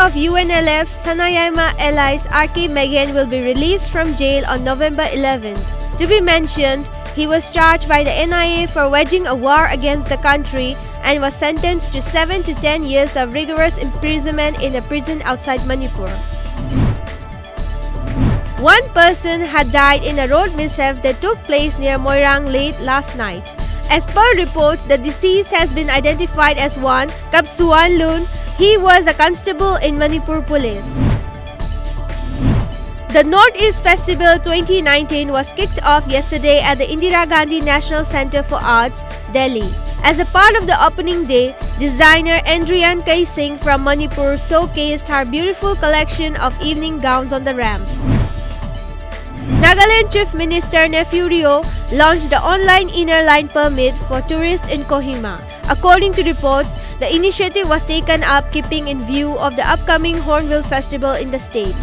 of UNLF Sanayama allies RK Megan will be released from jail on November 11th. To be mentioned, he was charged by the NIA for waging a war against the country and was sentenced to 7 to 10 years of rigorous imprisonment in a prison outside Manipur. One person had died in a road mishap that took place near Moirang late last night. As per reports, the deceased has been identified as one Kapsuan Lun. He was a constable in Manipur Police. The Northeast Festival 2019 was kicked off yesterday at the Indira Gandhi National Centre for Arts, Delhi. As a part of the opening day, designer Andrian Kaising from Manipur showcased her beautiful collection of evening gowns on the ramp. Nagaland Chief Minister Nefurio launched the online inner line permit for tourists in Kohima. According to reports, the initiative was taken up keeping in view of the upcoming Hornbill Festival in the state.